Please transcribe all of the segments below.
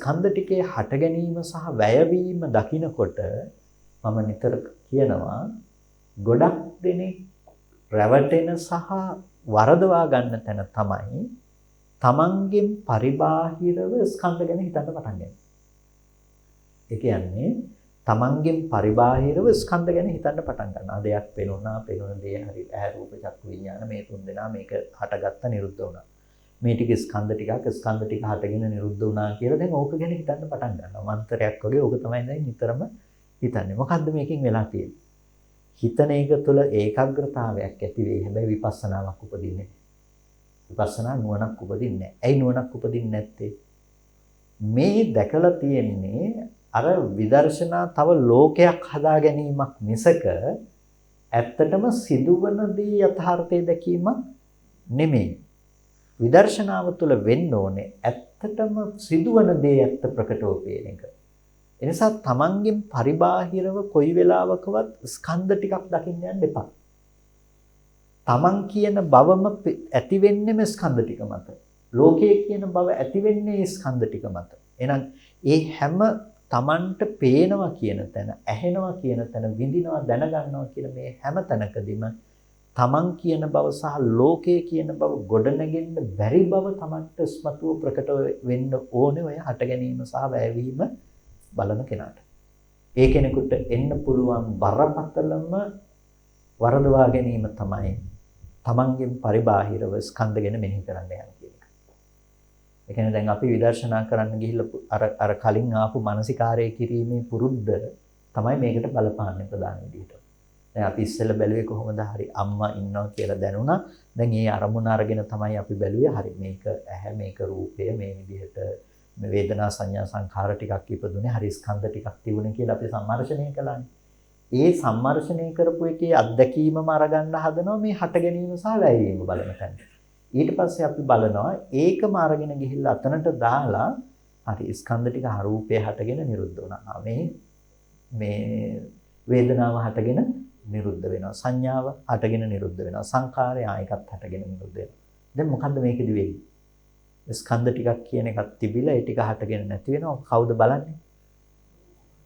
ස්කන්ධ ටිකේ හට ගැනීම සහ වැයවීම දකිනකොට මම නිතර කියනවා ගොඩක් දෙනෙක් රැවටෙන සහ වරදවා ගන්න තැන තමයි තමන්ගෙන් පරිබාහිරව ස්කන්ධ ගැන හිතන්න පටන් ගන්න. ඒ කියන්නේ තමන්ගෙන් පරිබාහිරව ස්කන්ධ ගැන හිතන්න පටන් ගන්නවා. දෙයක් පෙනුණා, පෙනුන දේ හරි ඇහැ රූප චක්කු විඥාන මේ තුන් දෙනා මේක හටගත්ත නිරුද්ධ වුණා. මේ ටික ස්කන්ධ ටික හටගෙන නිරුද්ධ වුණා කියලා දැන් ඕක ගැන හිතන්න පටන් ගන්නවා. මන්තරයක් වගේ ඕක තමයි දැන් නිතරම හිතන්නේ. මොකද්ද මේකෙන් වෙලා තියෙන්නේ? හිතන එක තුළ ඒකාග්‍රතාවයක් ඇති වෙයි. හැබැයි විපස්සනාවක් උපදින්නේ නැහැ. විපස්සනා නුවණක් උපදින්නේ නැහැ. ඇයි නුවණක් උපදින්නේ නැත්තේ? මේ දැකලා තියෙන්නේ අර විදර්ශනා තව ලෝකයක් හදා ගැනීමක් මිසක ඇත්තටම සිදුවන දේ යථාර්ථය දැකීමක් නෙමෙයි. විදර්ශනාව තුළ වෙන්න ඕනේ ඇත්තටම සිදුවන දේ ඇත්ත ප්‍රකටව පේන එක. එනිසා තමන්ගෙන් පරිබාහිරව කොයි වෙලාවකවත් ස්කන්ධ ටිකක් දකින්න යන්න එපා. තමන් කියන බවම ඇති වෙන්නේම ස්කන්ධ ටික මත. ලෝකයේ කියන බව ඇති වෙන්නේ ස්කන්ධ ටික මත. එහෙනම් ඒ හැම තමන්ට පේනවා කියන තැන, ඇහෙනවා කියන තැන, විඳිනවා දැනගන්නවා කියන මේ හැම තැනකදීම තමන් කියන බව සහ ලෝකයේ කියන බව ගොඩනගෙන්න බැරි බව තමන්ට ස්මතුව ප්‍රකට වෙන්න ඕනේ ඔය හට ගැනීම සහ වැයවීම බලන කෙනාට. ඒ කෙනෙකුට එන්න පුළුවන් බරපතලම වරදවා ගැනීම තමයි තමන්ගෙන් පරිබාහිරව ස්කන්ධ ගැන මෙනෙහි කරන්න යන කියන එක. ඒ කියන්නේ දැන් අපි විදර්ශනා කරන්න ගිහිල්ලා අර කලින් ආපු මානසිකාරය කිරීමේ පුරුද්ද තමයි මේකට බලපාන්නේ ප්‍රධාන විදිහට. දැන් අපි ඉස්සෙල්ලා බැලුවේ කොහොමද? හරි අම්මා ඉන්නවා කියලා දැනුණා. දැන් ඒ අරමුණ අරගෙන තමයි අපි බැලුවේ. හරි මේක ඇහැ, මේක රූපය, මේ විදිහට මේ වේදනා සංඥා සංඛාර ටිකක් ඉපදුනේ. හරි ස්කන්ධ ටිකක් තිබුණේ කියලා අපි සම්මර්ෂණය කළානේ. ඒ සම්මර්ෂණය කරපු එකේ අත්දැකීමම අරගන්න හදනවා මේ හට ගැනීම සහ වැයවීම බලන තැන. ඊට පස්සේ අපි බලනවා ඒකම අරගෙන ගිහිල්ලා අතනට දාලා හරි ස්කන්ධ ටික රූපේ හටගෙන නිරුද්ධ වුණා. මේ වේදනාව හටගෙන නිරුද්ධ වෙනවා. සංඥාව හටගෙන නිරුද්ධ වෙනවා. සංඛාරය ආයකත් හටගෙන නිරුද්ධ වෙනවා. දැන් මොකද්ද මේකෙදි වෙන්නේ? ස්කන්ධ ටිකක් කියන එකක් තිබිලා ඒ ටික හටගෙන නැති වෙනවා. කවුද බලන්නේ?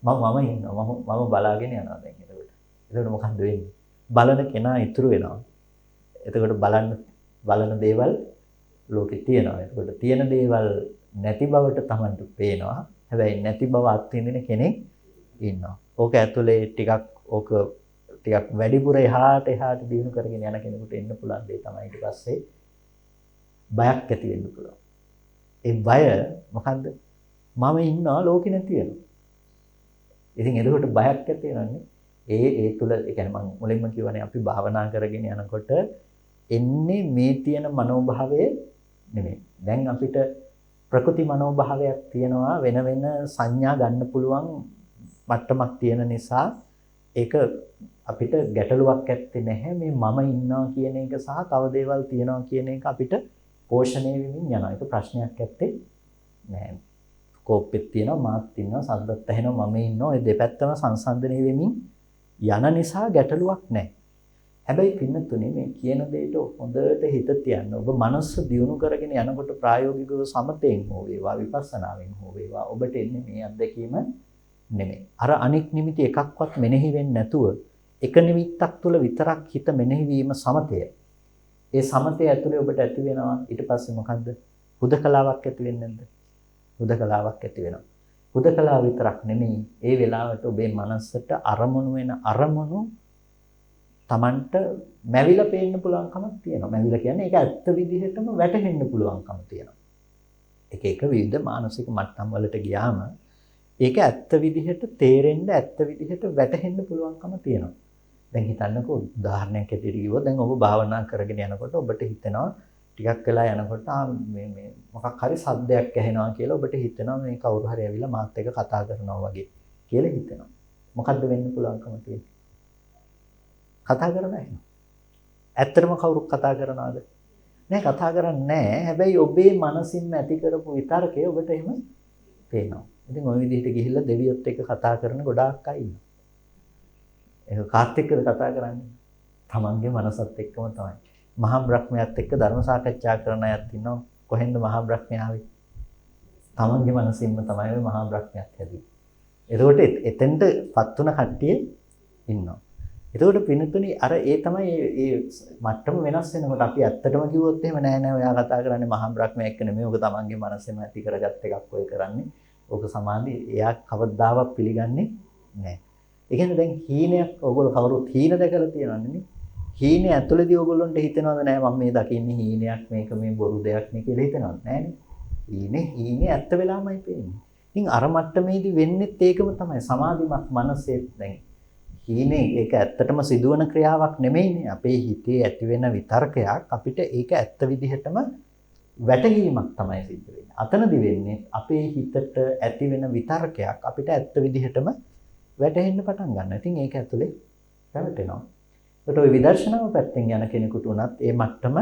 මම ඉන්නවා. මම බලාගෙන යනවා දැන් එතකොට. එතකොට මොකද්ද වෙන්නේ? බලන කෙනා ඉතුරු වෙනවා. එතකොට බලන දේවල් ලෝකේ තියෙනවා. එතකොට තියෙන දේවල් නැති බවට Tamanට පේනවා. හැබැයි නැති බව අත්විඳින කෙනෙක් ඉන්නවා. ඕක ඇතුලේ ටිකක් වැඩිපුර එහාට දිනු කරගෙන යන කෙනෙකුට එන්න පුළුවන් දේ තමයි ඊට පස්සේ බයක් ඇති වෙන්න පුළුවන්. ඒ බය මොකද්ද? මම ඉන්නවා ලෝකෙ නැති වෙනවා. ඉතින් එතකොට බයක් ඇති වෙනන්නේ ඒ තුල ඒ කියන්නේ මම මුලින්ම කියවනේ අපි භාවනා කරගෙන යනකොට එන්නේ මේ තියෙන මනෝභාවය නෙමෙයි. දැන් අපිට ප්‍රකෘති මනෝභාවයක් තියෙනවා වෙන සංඥා ගන්න පුළුවන් මට්ටමක් තියෙන නිසා ඒක අපිට ගැටලුවක් ඇත්තේ නැහැ මේ මම ඉන්නවා කියන එක සහ තව දේවල් තියෙනවා කියන එක අපිට පෝෂණය වෙමින් යනවා. ඒක ප්‍රශ්නයක් ඇත්තේ නැහැ. කෝපෙත් තියෙනවා මාත් ඉන්නවා සද්දත් ඇහෙනවා මම ඉන්නවා ඒ දෙපැත්තම සංසන්දනය වෙමින් යන නිසා ගැටලුවක් නැහැ. හැබැයි පින්නතුනේ මේ කියන දෙයට හොඳට හිත තියන්න. ඔබ මනස දියුණු කරගෙන යනකොට ප්‍රායෝගිකව සමතෙන් හෝ වේවා විපස්සනාවෙන් හෝ වේවා ඔබට එන්නේ මේ අත්දැකීම නෙමෙයි. අර අනික් නිමිති එකක්වත් මෙනෙහි වෙන්නේ නැතුව එක නිමිත්තක් තුළ විතරක් හිත මෙනෙහි වීම සමතය. ඒ සමතය ඇතුලේ ඔබට ඇති වෙනවා ඊට පස්සේ මොකද්ද? හුදකලාවක් ඇති වෙන්නේ නැද්ද? හුදකලාවක් ඇති වෙනවා. හුදකලාව විතරක් නෙමෙයි ඒ වෙලාවට ඔබේ මනසට අරමුණු වෙන අරමුණු Tamanට මැවිලා පේන්න පුළුවන්කමක් තියෙනවා. මැවිලා කියන්නේ ඒක ඇත්ත විදිහටම වැටහෙන්න පුළුවන්කම තියෙනවා. එක විවිධ මානසික මට්ටම් වලට ගියාම ඒක ඇත්ත විදිහට තේරෙන්න ඇත්ත විදිහට වැටහෙන්න පුළුවන්කම තියෙනවා. දැන් හිතන්නකෝ උදාහරණයක් ඇටියට කිව්වොත් දැන් ඔබ භාවනා කරගෙන යනකොට ඔබට හිතෙනවා ටිකක් වෙලා යනකොට මේ මොකක් හරි සද්දයක් ඇහෙනවා කියලා ඔබට හිතෙනවා මේ කවුරු හරි ඇවිල්ලා මාත් එක්ක කතා කරනවා වගේ කියලා හිතෙනවා. මොකද්ද වෙන්න පුළුවන්කම තියෙන්නේ? කතා කරනවා එහෙනම්. ඇත්තටම කවුරු කතා කරනවද? නෑ කතා කරන්නේ නෑ. හැබැයි ඔබේ මනසින්ම ඇති කරපු විතරකේ ඔබට එහෙම පේනවා. ඉතින් ওই විදිහට ගිහිල්ලා දෙවියොත් එක්ක කතා කරන ගොඩාක් අය ඉන්නවා. ඒක කාත් එක්කද කතා කරන්නේ? තමන්ගේ මනසත් එක්කම තමයි. මහා බ්‍රහ්මයාත් එක්ක ධර්ම සාකච්ඡා කරන අයත් ඉන්නවා. කොහෙන්ද මහා බ්‍රහ්මයා ආවේ? තමන්ගේ මනසින්ම තමයි ওই මහා බ්‍රහ්මයක් හැදුවේ. එතකොට එතෙන්ටපත් වුණ කට්ටිය ඉන්නවා. එතකොට පින්තුනි අර ඒ තමයි ඒ මට්ටම වෙනස් වෙනකොට අපි ඇත්තටම කිව්වොත් එහෙම නෑ ඔයා කතා කරන්නේ මහා බ්‍රහ්මයක් එක්ක නෙමෙයි. ඔක තමන්ගේ මනසෙම ඇති කරගත් එකක් ඔය කරන්නේ. ඔක සමාධි එයා කවදාවත් පිළිගන්නේ නෑ. ඒ කියන්නේ දැන් හීනයක් ඔයගොල්ලෝ කවුරුත් හීන දැකලා තියෙනවනේ. හීනේ ඇතුළේදී ඔයගොල්ලන්ට හිතෙනවද නෑ මම මේ දකින්නේ හීනයක් මේක මේ බොරු දෙයක් නේ කියලා හිතෙනවද නෑනේ. හීනේ ඇත්ත වෙලාමයි පේන්නේ. ඉතින් අර මට්ටමේදී වෙන්නේත් ඒකම තමයි. සමාධිමත් මනසේ දැන් හීනේ ඒක ඇත්තටම සිදුවන ක්‍රියාවක් නෙමෙයිනේ. අපේ හිතේ ඇති වෙන විතර්කයක් අපිට ඒක ඇත්ත විදිහටම වැටහීමක් තමයි සිද්ධ වෙන්නේ. අතනදි වෙන්නේ අපේ හිතට ඇති වෙන විතර්කයක් අපිට ඇත්ත විදිහටම වැටහෙන්න පටන් ගන්නවා. ඉතින් ඒක ඇතුලේ පැවැටෙනවා. ඒකට ওই විදර්ශනාව පැත්තෙන් යන කෙනෙකුට උනත් මේ මට්ටම